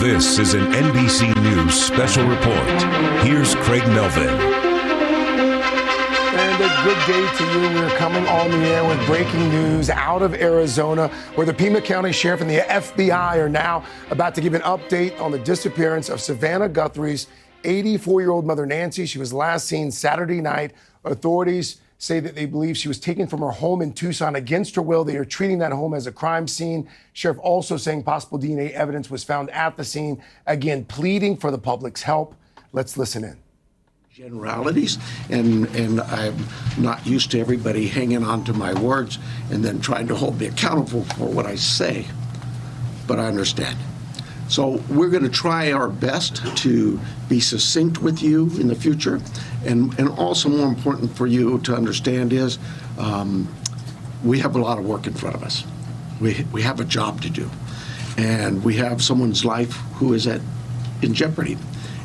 This is an NBC News Special Report. Here's Craig Melvin. And a good day to you. We're coming on the air with breaking news out of Arizona, where the Pima County Sheriff and the FBI are now about to give an update on the disappearance of Savannah Guthrie's 84-year-old mother, Nancy. She was last seen Saturday night. Authorities say that they believe she was taken from her home in Tucson against her will. They are treating that home as a crime scene. Sheriff also saying possible DNA evidence was found at the scene. Again, pleading for the public's help. Let's listen in. Generalities, and I'm not used to everybody hanging on to my words and then trying to hold me accountable for what I say, but I understand. So we're going to try our best to be succinct with you in the future, and also more important for you to understand is we have a lot of work in front of us. We have a job to do, and we have someone's life who is in jeopardy.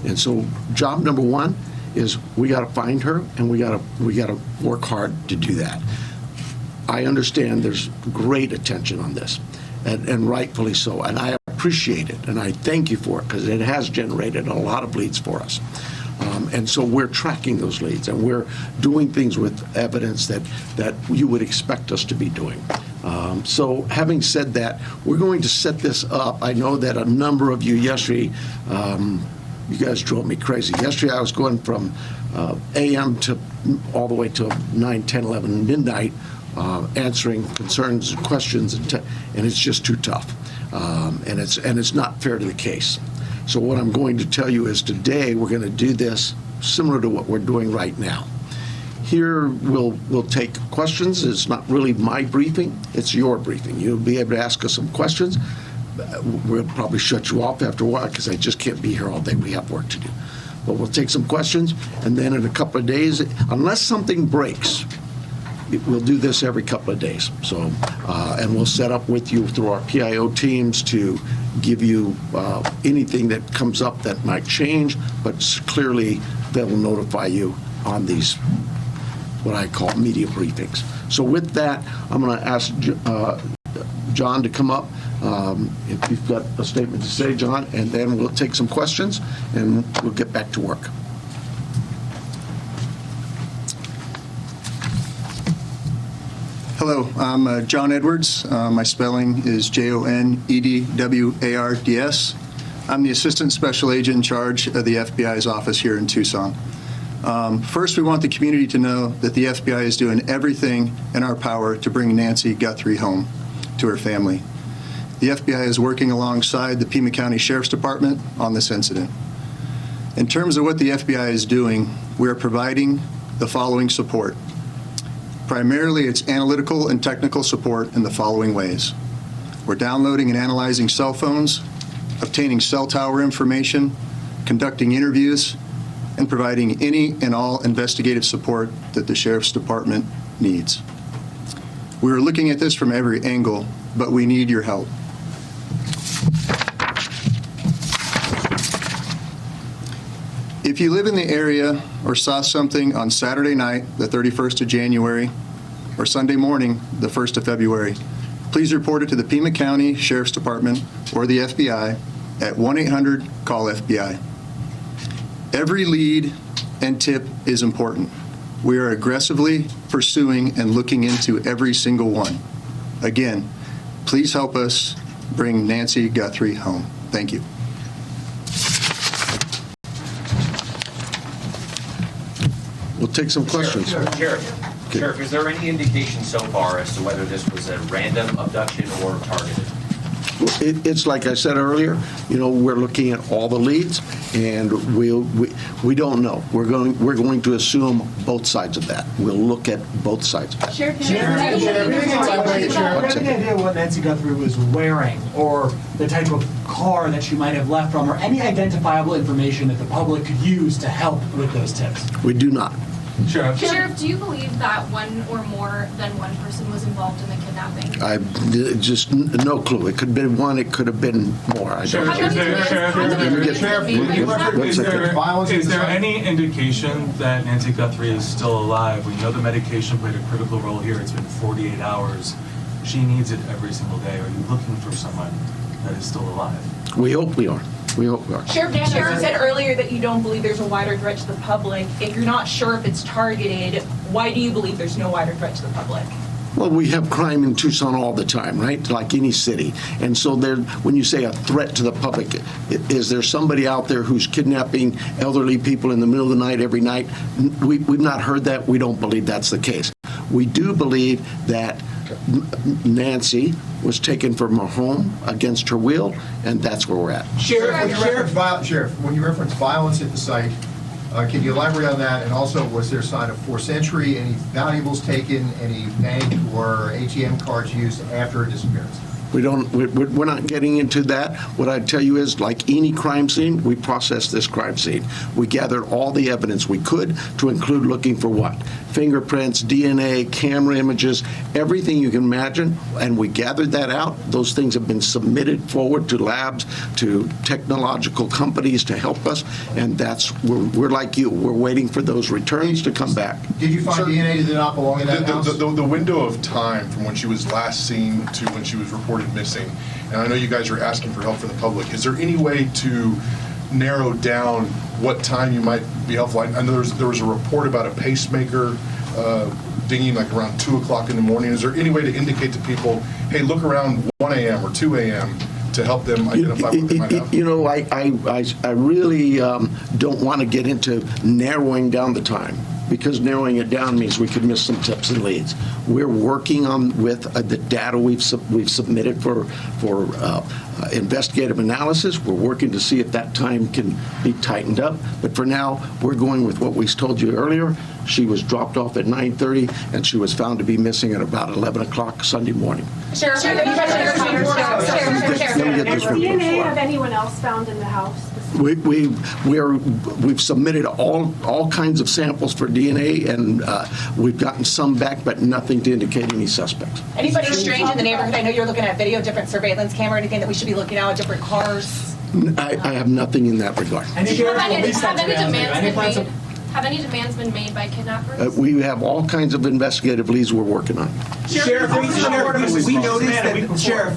And so job number one is we got to find her, and we got to work hard to do that. I understand there's great attention on this, and rightfully so, and I appreciate it, and I thank you for it, because it has generated a lot of leads for us. And so we're tracking those leads, and we're doing things with evidence that you would expect us to be doing. So having said that, we're going to set this up. I know that a number of you yesterday, you guys drove me crazy. Yesterday I was going from a.m. to all the way to 9, 10, 11, midnight, answering concerns and questions, and it's just too tough. And it's not fair to the case. So what I'm going to tell you is today we're going to do this similar to what we're doing right now. Here we'll take questions. It's not really my briefing, it's your briefing. You'll be able to ask us some questions. We'll probably shut you off after a while because I just can't be here all day. We have work to do. But we'll take some questions, and then in a couple of days, unless something breaks, we'll do this every couple of days. So, and we'll set up with you through our PIO teams to give you anything that comes up that might change, but clearly they'll notify you on these, what I call media briefings. So with that, I'm going to ask John to come up. If you've got a statement to say, John, and then we'll take some questions and we'll get back to work. Hello, I'm John Edwards. My spelling is Jonedwards. I'm the Assistant Special Agent in charge of the FBI's office here in Tucson. First, we want the community to know that the FBI is doing everything in our power to bring Nancy Guthrie home to her family. The FBI is working alongside the Pima County Sheriff's Department on this incident. In terms of what the FBI is doing, we are providing the following support. Primarily, it's analytical and technical support in the following ways. We're downloading and analyzing cell phones, obtaining cell tower information, conducting interviews, and providing any and all investigative support that the Sheriff's Department needs. We are looking at this from every angle, but we need your help. If you live in the area or saw something on Saturday night, the 31st of January, or Sunday morning, the 1st of February, please report it to the Pima County Sheriff's Department or the FBI at 1-800-CALL-FBI. Every lead and tip is important. We are aggressively pursuing and looking into every single one. Again, please help us bring Nancy Guthrie home. Thank you. We'll take some questions. Sheriff, is there any indication so far as to whether this was a random abduction or targeted? It's like I said earlier, we're looking at all the leads, and we don't know. We're going to assume both sides of that. We'll look at both sides of that. Sheriff, do you have any idea what Nancy Guthrie was wearing, or the type of car that she might have left from, or any identifiable information that the public could use to help with those tips? We do not. Sheriff, do you believe that one or more than one person was involved in the kidnapping? I just no clue. It could have been one. It could have been more. I don't know. Is there any indication that Nancy Guthrie is still alive? We know the medication played a critical role here. It's been 48 hours. She needs it every single day. Are you looking for someone that is still alive? We hope we are. We hope we are. Sheriff, you said earlier that you don't believe there's a wider threat to the public. If you're not sure if it's targeted, why do you believe there's no wider threat to the public? Well, we have crime in Tucson all the time, right? Like any city. And so when you say a threat to the public, is there somebody out there who's kidnapping elderly people in the middle of the night every night? We've not heard that. We don't believe that's the case. We do believe that Nancy was taken from her home against her will, and that's where we're at. Sheriff, when you reference violence at the site, can you elaborate on that? And also, was there a sign of forced entry, any valuables taken, any bank or ATM cards used after her disappearance? We're not getting into that. What I'd tell you is, like any crime scene, we processed this crime scene. We gathered all the evidence we could, to include looking for what? Fingerprints, DNA, camera images, everything you can imagine, and we gathered that out. Those things have been submitted forward to labs, to technological companies to help us, and we're like you. We're waiting for those returns to come back. Did you find DNA that did not belong in that house? The window of time from when she was last seen to when she was reported missing, and I know you guys are asking for help from the public, is there any way to narrow down what time you might be helpful? I know there was a report about a pacemaker dinging like around 2 o'clock in the morning. Is there any way to indicate to people, hey, look around 1 a.m. or 2 a.m. to help them identify what they might have? You know, I really don't want to get into narrowing down the time, because narrowing it down means we could miss some tips and leads. We're working on with the data we've submitted for investigative analysis. We're working to see if that time can be tightened up. But for now, we're going with what we told you earlier. She was dropped off at 9:30, and she was found to be missing at about 11 o'clock Sunday morning. Has DNA of anyone else found in the house? We've submitted all kinds of samples for DNA, and we've gotten some back, but nothing to indicate any suspects. Anybody strange in the neighborhood? I know you're looking at video, different surveillance camera, anything that we should be looking at, different cars? I have nothing in that regard. Have any demands been made by kidnappers? We have all kinds of investigative leads we're working on. Sheriff,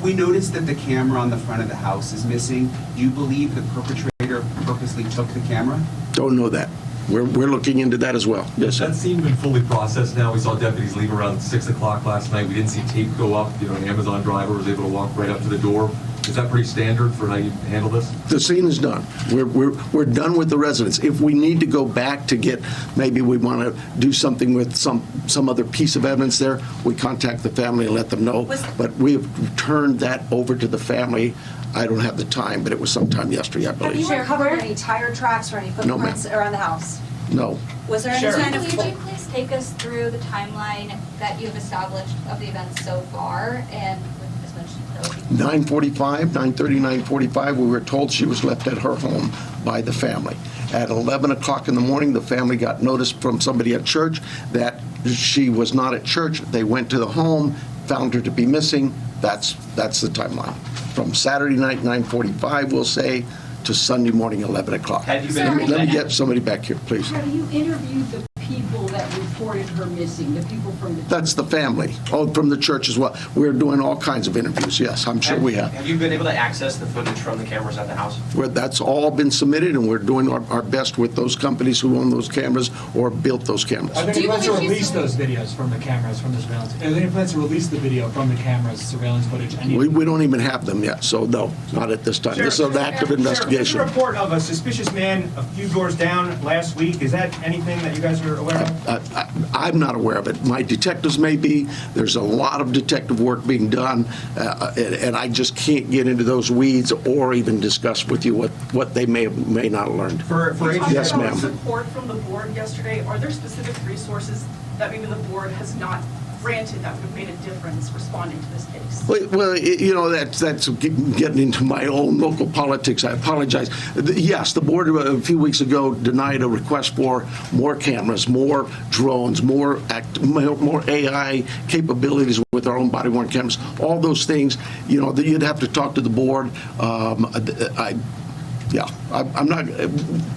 we noticed that the camera on the front of the house is missing. Do you believe the perpetrator purposely took the camera? Don't know that. We're looking into that as well. Yes, sir. That scene been fully processed now. We saw deputies leave around 6 o'clock last night. We didn't see tape go up. You know, an Amazon driver was able to walk right up to the door. Is that pretty standard for how you handle this? The scene is done. We're done with the residents. If we need to go back to get, maybe we want to do something with some other piece of evidence there, we contact the family and let them know. But we have turned that over to the family. I don't have the time, but it was sometime yesterday, I believe. Have you recovered any tire tracks or any footprints around the house? No. Was there any kind of... Could you please take us through the timeline that you've established of the events so far, and with as much detail? 9:45, 9:30, 9:45, we were told she was left at her home by the family. At 11 o'clock in the morning, the family got notice from somebody at church that she was not at church. They went to the home, found her to be missing. That's the timeline. From Saturday night, 9:45, we'll say, to Sunday morning, 11 o'clock. Let me get somebody back here, please. Have you interviewed the people that reported her missing, the people from the church? That's the family. Oh, from the church as well. We're doing all kinds of interviews, yes, I'm sure we have. Have you been able to access the footage from the cameras at the house? That's all been submitted, and we're doing our best with those companies who own those cameras or built those cameras. Are there any plans to release those videos from the cameras, from the surveillance? Are there any plans to release the video from the cameras, surveillance footage? We don't even have them yet, so no, not at this time. This is an active investigation. There's a report of a suspicious man a few doors down last week. Is that anything that you guys are aware of? I'm not aware of it. My detectives may be. There's a lot of detective work being done, and I just can't get into those weeds or even discuss with you what they may not have learned. Yes, ma'am. Support from the board yesterday. Are there specific resources that maybe the board has not granted that would have made a difference responding to this case? Well, you know, that's getting into my own local politics. I apologize. Yes, the board a few weeks ago denied a request for more cameras, more drones, more AI capabilities with our own body-worn cameras. All those things, you know, that you'd have to talk to the board. I'm not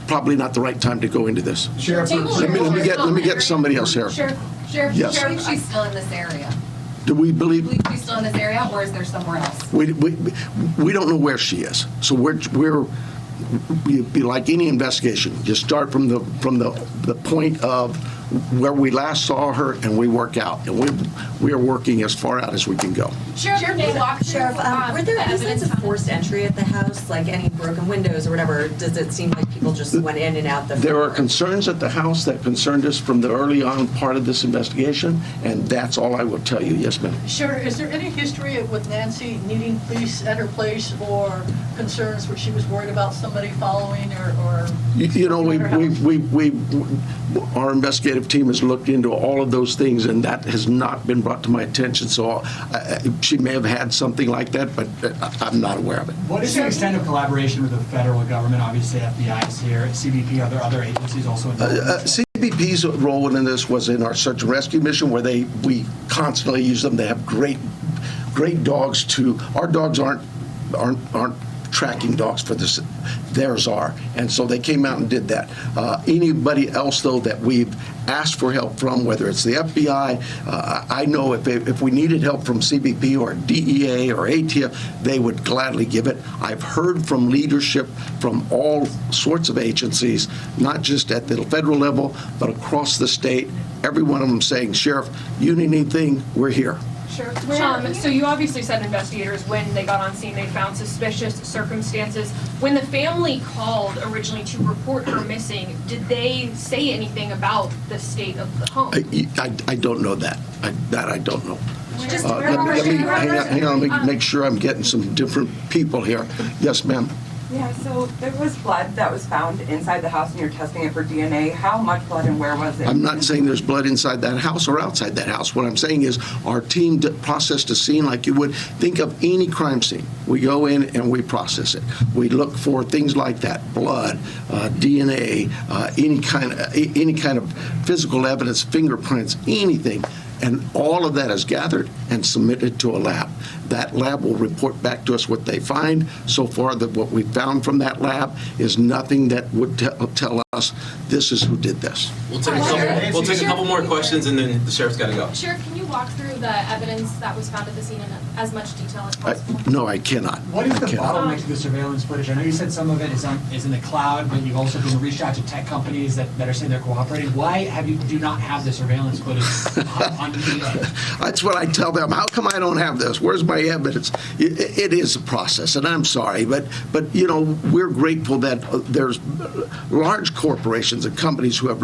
probably not the right time to go into this. Sheriff, let me get somebody else here. Sheriff, Yes. do you believe she's still in this area? Do we believe She's still in this area, or is there somewhere else? we don't know where she is? So we're you be like any investigation. You start from the point of where we last saw her, and we work out, and we are working as far out as we can go. Sheriff, were there evidence of forced entry at the house, like any broken windows or whatever? Does it seem like people just went in and out the There front are door? concerns at the house that concerned us from the early on part of this investigation, and that's all I will tell you. Yes, ma'am. Sure. Is there any history with Nancy needing police at her place, or concerns where she was worried about somebody following or You know, our investigative team has looked into all of those things, and that has not been brought to my attention. So she may have had something like that, but I'm not aware of it. What is the extent of collaboration with the federal government? Obviously, FBI is here, CBP, are there other agencies also involved? CBP's role in this was in our search and rescue mission, where we constantly use them. They have great dogs too. Our dogs aren't tracking dogs for this. Theirs are. And so they came out and did that. Anybody else, though, that we've asked for help from, whether it's the FBI, I know if we needed help from CBP or DEA or ATF, they would gladly give it. I've heard from leadership from all sorts of agencies, not just at the federal level, but across the state. Every one of them saying, Sheriff, you need anything, we're here. Sure. So you obviously said investigators, when they got on scene, they found suspicious circumstances. When the family called originally to report her missing, did they say anything about the state of the home? I don't know that. I don't know. Let me hang on. Let me make sure I'm getting some different people here. Yes, ma'am. Yeah, so there was blood that was found inside the house and you're testing it for DNA. How much blood and where was it? I'm not saying there's blood inside that house or outside that house. What I'm saying is our team processed a scene like you would think of any crime scene. We go in and we process it. We look for things like that: blood, DNA, any kind of physical evidence, fingerprints, anything. And all of that is gathered and submitted to a lab. That lab will report back to us what they find. So far, what we found from that lab is nothing that would tell us this is who did this. We'll take a couple more questions, and then the sheriff's got to go. Sheriff, can you walk through the evidence that was found at the scene in as much detail as possible? No, I cannot. What is the bottleneck to the surveillance footage? I know you said some of it is in the cloud, but you've also been reached out to tech companies that are saying they're cooperating. Why do you not have the surveillance footage on eBay? That's what I tell them. How come I don't have this? Where's my evidence? It is a process, and I'm sorry, but we're grateful that there's large corporations and companies who have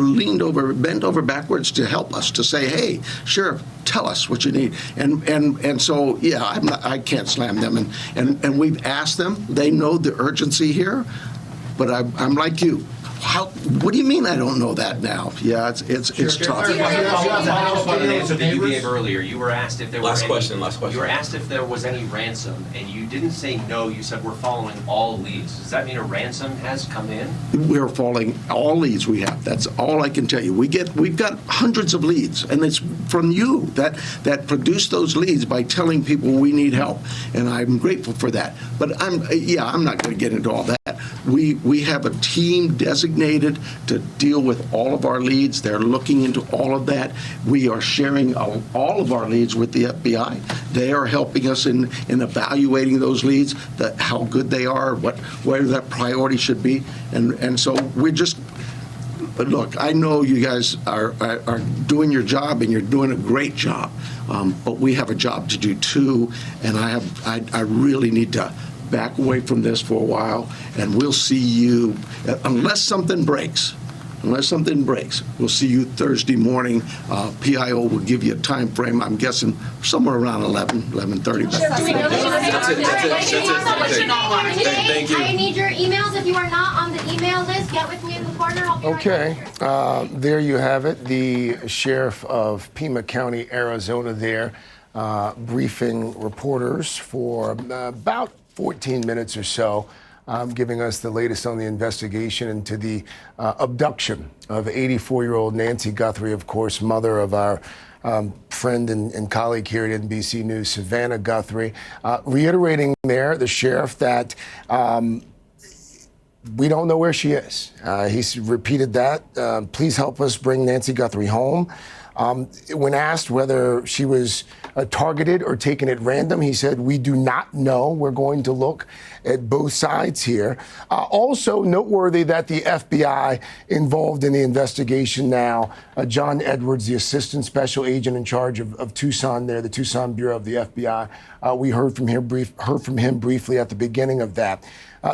bent over backwards to help us, to say, hey, Sheriff, tell us what you need. And so, yeah, I can't slam them. And we've asked them. They know the urgency here, but I'm like you. What do you mean I don't know that now? Yeah, it's tough. The answer that you gave earlier, you were asked if there were Last question. You were asked if there was any ransom, and you didn't say no. You said we're following all leads. Does that mean a ransom has come in? We're following all leads we have. That's all I can tell you. We've got hundreds of leads, and it's from you that produce those leads by telling people we need help, and I'm grateful for that. But I'm not going to get into all that. We have a team designated to deal with all of our leads. They're looking into all of that. We are sharing all of our leads with the FBI. They are helping us in evaluating those leads, how good they are, where that priority should be, and so we're just. But look, I know you guys are doing your job, and you're doing a great job. But we have a job to do too, and I really need to back away from this for a while, and we'll see you, unless something breaks, we'll see you Thursday morning. PIO will give you a time frame, I'm guessing somewhere around 11:30. Thank you. I need your emails. If you are not on the email list, get with me in the corner. I'll be Okay, there you have it. The sheriff of Pima County, Arizona there, briefing reporters for about 14 minutes or so, giving us the latest on the investigation into the abduction of 84-year-old Nancy Guthrie, of course, mother of our friend and colleague here at NBC News, Savannah Guthrie, reiterating there, the sheriff, that we don't know where she is. He's repeated that. Please help us bring Nancy Guthrie home. When asked whether she was targeted or taken at random, he said, "We do not know. We're going to look at both sides here." Also noteworthy that the FBI involved in the investigation now. John Edwards, the assistant special agent in charge of Tucson there, the Tucson Bureau of the FBI. We heard from him briefly at the beginning of that.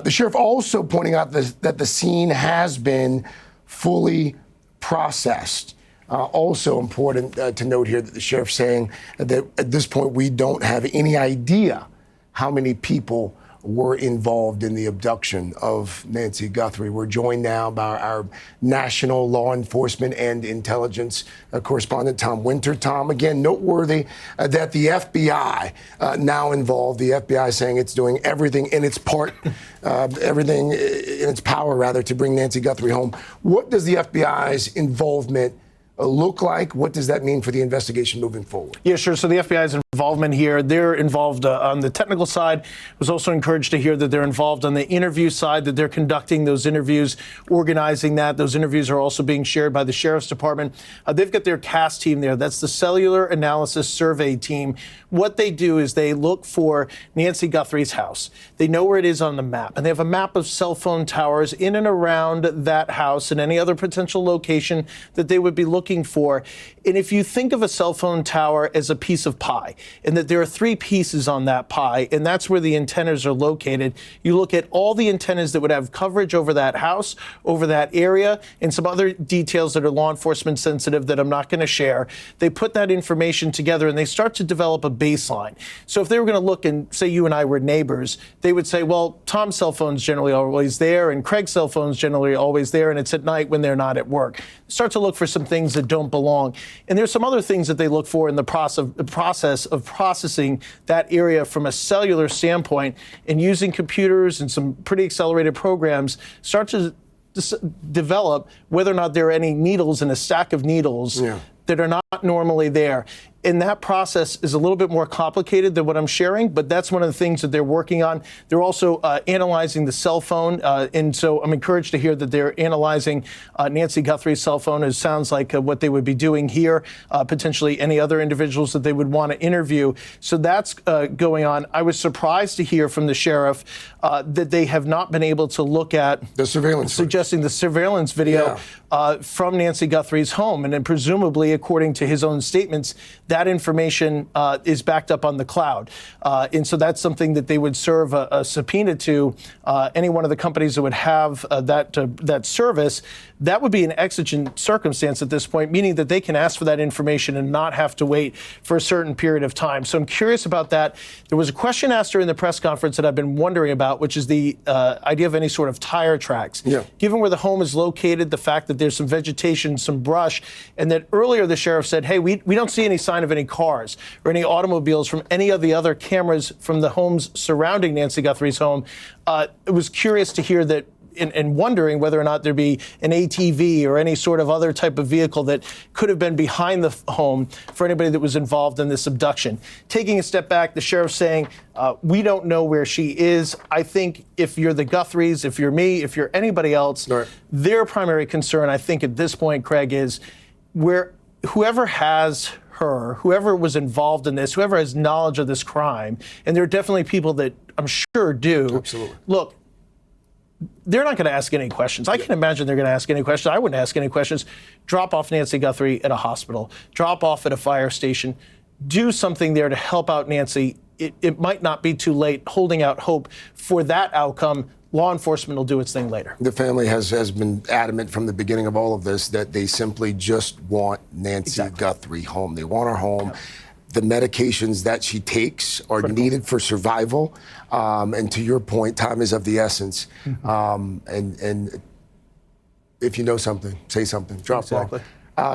The sheriff also pointing out that the scene has been fully processed. Also important to note here that the sheriff's saying that at this point we don't have any idea how many people were involved in the abduction of Nancy Guthrie. We're joined now by our national law enforcement and intelligence correspondent, Tom Winter. Tom, again, noteworthy that the FBI now involved. The FBI saying it's doing everything in its part, everything in its power, rather, to bring Nancy Guthrie home. What does the FBI's involvement look like? What does that mean for the investigation moving forward? Yeah, sure. So the FBI's involvement here, they're involved on the technical side. Was also encouraged to hear that they're involved on the interview side, that they're conducting those interviews, organizing that. Those interviews are also being shared by the Sheriff's Department. They've got their CAS team there. That's the Cellular Analysis Survey Team. What they do is they look for Nancy Guthrie's house. They know where it is on the map, and they have a map of cell phone towers in and around that house and any other potential location that they would be looking for. And if you think of a cell phone tower as a piece of pie, and that there are 3 pieces on that pie, and that's where the antennas are located, you look at all the antennas that would have coverage over that house, over that area, and some other details that are law enforcement sensitive that I'm not going to share. They put that information together and they start to develop a baseline. So if they were going to look and say you and I were neighbors, they would say, well, Tom's cell phone's generally always there, and Craig's cell phone's generally always there, and it's at night when they're not at work. Start to look for some things that don't belong. And there's some other things that they look for in the process of processing that area from a cellular standpoint, and using computers and some pretty accelerated programs start to develop whether or not there are any needles in a stack of needles that are not normally there. And that process is a little bit more complicated than what I'm sharing, but that's one of the things that they're working on. They're also analyzing the cell phone, and so I'm encouraged to hear that they're analyzing Nancy Guthrie's cell phone. It sounds like what they would be doing here, potentially any other individuals that they would want to interview. So that's going on. I was surprised to hear from the sheriff that they have not been able to look at the surveillance, suggesting the surveillance video from Nancy Guthrie's home. And then presumably, according to his own statements, that information is backed up on the cloud. And so that's something that they would serve a subpoena to any one of the companies that would have that service. That would be an exigent circumstance at this point, meaning that they can ask for that information and not have to wait for a certain period of time. So I'm curious about that. There was a question asked during the press conference that I've been wondering about, which is the idea of any sort of tire tracks. Given where the home is located, the fact that there's some vegetation, some brush, and that earlier the sheriff said, hey, we don't see any sign of any cars or any automobiles from any of the other cameras from the homes surrounding Nancy Guthrie's home. It was curious to hear that and wondering whether or not there'd be an ATV or any sort of other type of vehicle that could have been behind the home for anybody that was involved in this abduction. Taking a step back, the sheriff's saying, we don't know where she is. I think if you're the Guthries, if you're me, if you're anybody else, their primary concern, I think at this point, Craig, is where whoever has her, whoever was involved in this, whoever has knowledge of this crime, and there are definitely people that I'm sure do. Absolutely. Look, they're not going to ask any questions. I can imagine they're going to ask any questions. I wouldn't ask any questions. Drop off Nancy Guthrie at a hospital. Drop off at a fire station. Do something there to help out Nancy. It might not be too late. Holding out hope for that outcome. Law enforcement will do its thing later. The family has been adamant from the beginning of all of this that they simply just want Nancy Guthrie home. They want her home. The medications that she takes are needed for survival. And to your point, time is of the essence. And if you know something, say something. Drop off.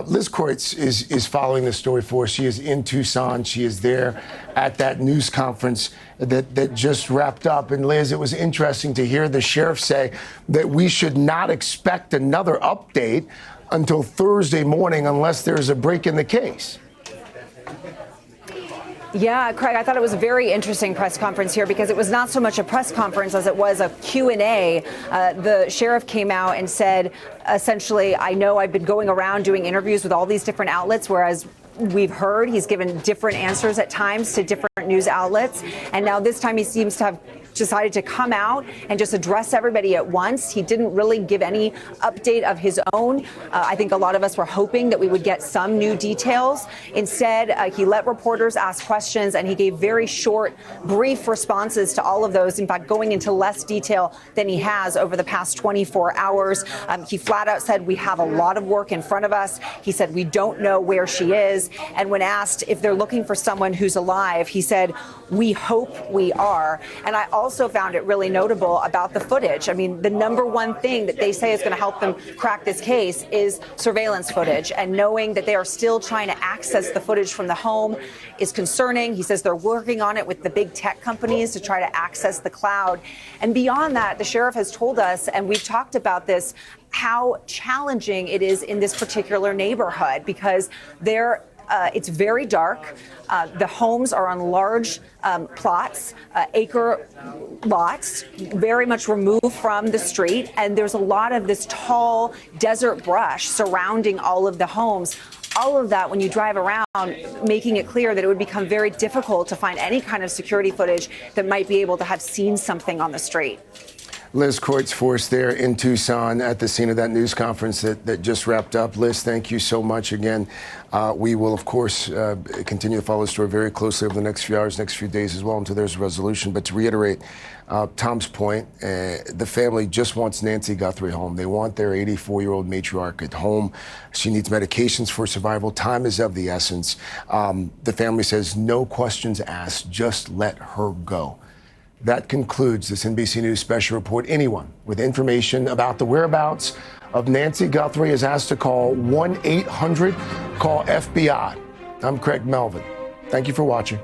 Liz Kreutz is following this story for us. She is in Tucson. She is there at that news conference that just wrapped up. And Liz, it was interesting to hear the sheriff say that we should not expect another update until Thursday morning unless there's a break in the case. Yeah, Craig, I thought it was a very interesting press conference here because it was not so much a press conference as it was a Q&A. The sheriff came out and said, essentially, I know I've been going around doing interviews with all these different outlets, whereas we've heard he's given different answers at times to different news outlets. And now this time he seems to have decided to come out and just address everybody at once. He didn't really give any update of his own. I think a lot of us were hoping that we would get some new details. Instead, he let reporters ask questions and he gave very short, brief responses to all of those. In fact, going into less detail than he has over the past 24 hours. He flat out said, we have a lot of work in front of us. He said, we don't know where she is. And when asked if they're looking for someone who's alive, he said, we hope we are. And I also found it really notable about the footage. I mean, the number one thing that they say is going to help them crack this case is surveillance footage. And knowing that they are still trying to access the footage from the home is concerning. He says they're working on it with the big tech companies to try to access the cloud. And beyond that, the sheriff has told us, and we've talked about this, how challenging it is in this particular neighborhood because it's very dark. The homes are on large plots, acre lots, very much removed from the street. And there's a lot of this tall desert brush surrounding all of the homes. All of that, when you drive around, making it clear that it would become very difficult to find any kind of security footage that might be able to have seen something on the street. Liz Kreutz-Forst there in Tucson at the scene of that news conference that just wrapped up. Liz, thank you so much again. We will, of course, continue to follow the story very closely over the next few hours, next few days as well, until there's a resolution. But to reiterate Tom's point, the family just wants Nancy Guthrie home. They want their 84-year-old matriarch at home. She needs medications for survival. Time is of the essence. The family says no questions asked, just let her go. That concludes this NBC News Special Report. Anyone with information about the whereabouts of Nancy Guthrie is asked to call 1-800-CALL-FBI. I'm Craig Melvin. Thank you for watching.